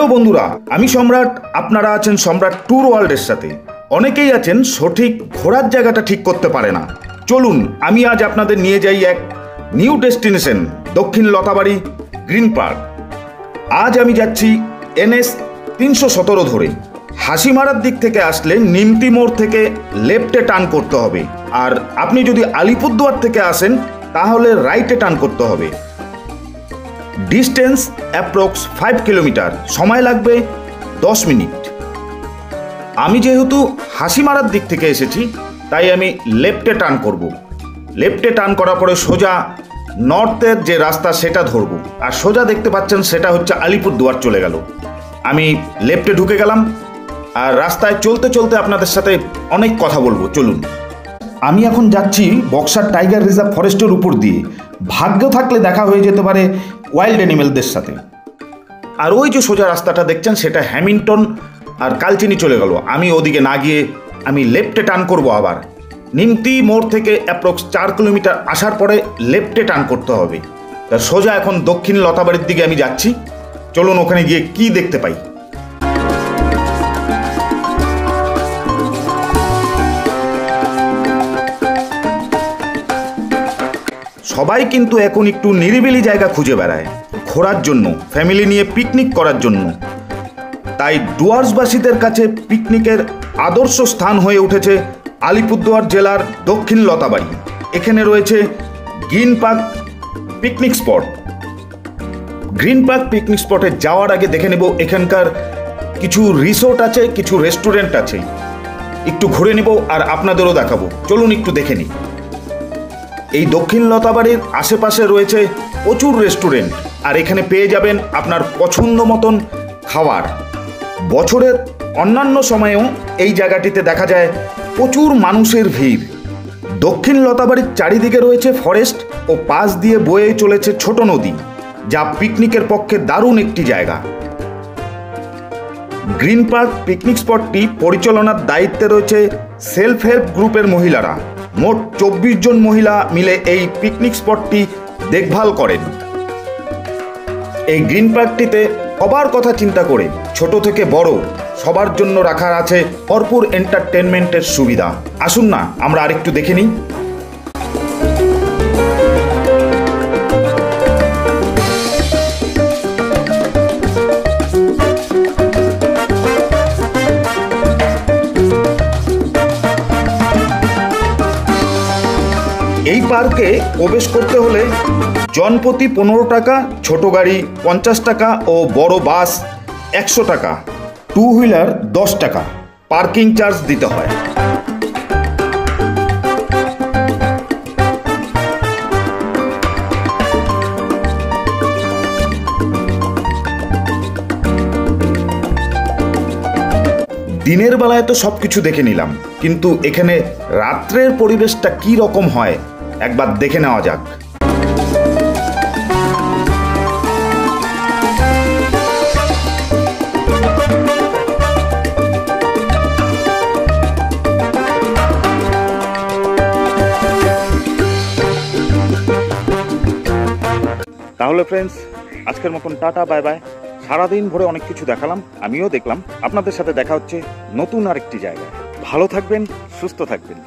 Hello বন্ধুরা, আমি সম্রাট। আপনারা আছেন সম্রাট ট্যুর ওয়ার্ল্ডের সাথে। অনেকেই আছেন সঠিক ঘোরার জায়গাটা ঠিক করতে পারে না। চলুন আমি আজ আপনাদের নিয়ে যাই এক নিউ ডেস্টিনেশন, দক্ষিণ লতাবাড়ি গ্রিন পার্ক। আজ আমি যাচ্ছি NS 317 ধরে। হাসিমারার দিক থেকে আসলে নিমতি মোড় থেকে লেফটে টার্ন করতে হবে, আর আপনি যদি আলিপুরদুয়ার থেকে আসেন তাহলে রাইটে টার্ন করতে হবে। ডিস্টেন্স অ্যাপ্রক্স 5 কিলোমিটার, সময় লাগবে 10 মিনিট। আমি যেহেতু হাসিমারার দিক থেকে এসেছি তাই আমি লেফটে টার্ন করব। লেফটে টার্ন করার পরে সোজা নর্থের যে রাস্তা সেটা ধরব, আর সোজা দেখতে পাচ্ছেন সেটা হচ্ছে আলিপুরদুয়ার চলে গেল। আমি লেফটে ঢুকে গেলাম, আর রাস্তায় চলতে চলতে আপনাদের সাথে অনেক কথা বলবো। চলুন। আমি এখন যাচ্ছি বক্সার টাইগার রিজার্ভ ফরেস্টের উপর দিয়ে। ভাগ্য থাকলে দেখা হয়ে যেতে পারে ওয়াইল্ড অ্যানিমেলদের সাথে। আর ওই যে সোজা রাস্তাটা দেখছেন সেটা হ্যামিল্টন আর কালচিনি চলে গেল। আমি ওদিকে না গিয়ে আমি লেফটে টার্ন করব। আবার নিমতি মোড় থেকে অ্যাপ্রক্স 4 কিলোমিটার আসার পরে লেফটে টার্ন করতে হবে। তা সোজা এখন দক্ষিণ লতাবাড়ির দিকে আমি যাচ্ছি। চলুন ওখানে গিয়ে কি দেখতে পাই। সবাই কিন্তু এখন একটু নিরিবিলি জায়গা খুঁজে বেড়ায় ঘোরার জন্য, ফ্যামিলি নিয়ে পিকনিক করার জন্য। তাই ডুয়ার্সবাসীদের কাছে পিকনিকের আদর্শ স্থান হয়ে উঠেছে আলিপুরদুয়ার জেলার দক্ষিণ লতাবাড়ি। এখানে রয়েছে green park picnic spot. Green park picnic স্পটে যাওয়ার আগে দেখে নেব এখানকার কিছু রিসোর্ট আছে, কিছু রেস্টুরেন্ট আছে। একটু ঘুরে নেব আর আপনাদেরও দেখাবো। চলুন একটু দেখে নিই। এই দক্ষিণ লতাবাড়ির আশেপাশে রয়েছে প্রচুর রেস্টুরেন্ট, আর এখানে পেয়ে যাবেন আপনার পছন্দ মতন খাবার। বছরের অন্যান্য সময়েও এই জায়গাটিতে দেখা যায় প্রচুর মানুষের ভিড়। দক্ষিণ লতাবাড়ির চারিদিকে রয়েছে ফরেস্ট ও পাশ দিয়ে বয়ে চলেছে ছোট নদী, যা পিকনিকের পক্ষে দারুণ একটি জায়গা। গ্রিন পার্ক পিকনিক স্পটটি পরিচালনার দায়িত্বে রয়েছে সেলফ হেল্প গ্রুপের মহিলারা। মোট 24 জন মহিলা মিলে এই পিকনিক স্পটটি দেখভাল করেন। এই গ্রিন পার্কটিতে সবার কথা চিন্তা করে ছোট থেকে বড় সবার জন্য রাখার আছে ভরপুর এন্টারটেনমেন্টের সুবিধা। আসুন না আমরা আরেকটু দেখে নিই। এই পার্কে প্রবেশ করতে হলে জনপ্রতি 15 টাকা, ছোট গাড়ি 50 টাকা ও বড় বাস 100 টাকা, 2 হুইলার 10 টাকা পার্কিং চার্জ দিতে হয়। দিনের বেলায় তো সব কিছু দেখে নিলাম, কিন্তু এখানে রাত্রের পরিবেশটা কি রকম হয় একবার দেখে নেওয়া যাক। তাহলে ফ্রেন্ডস, আজকের মতন টাটা, বাই বাই। সারাদিন ভরে অনেক কিছু দেখালাম, আমিও দেখলাম। আপনাদের সাথে দেখা হচ্ছে নতুন আরেকটি জায়গায়। ভালো থাকবেন, সুস্থ থাকবেন।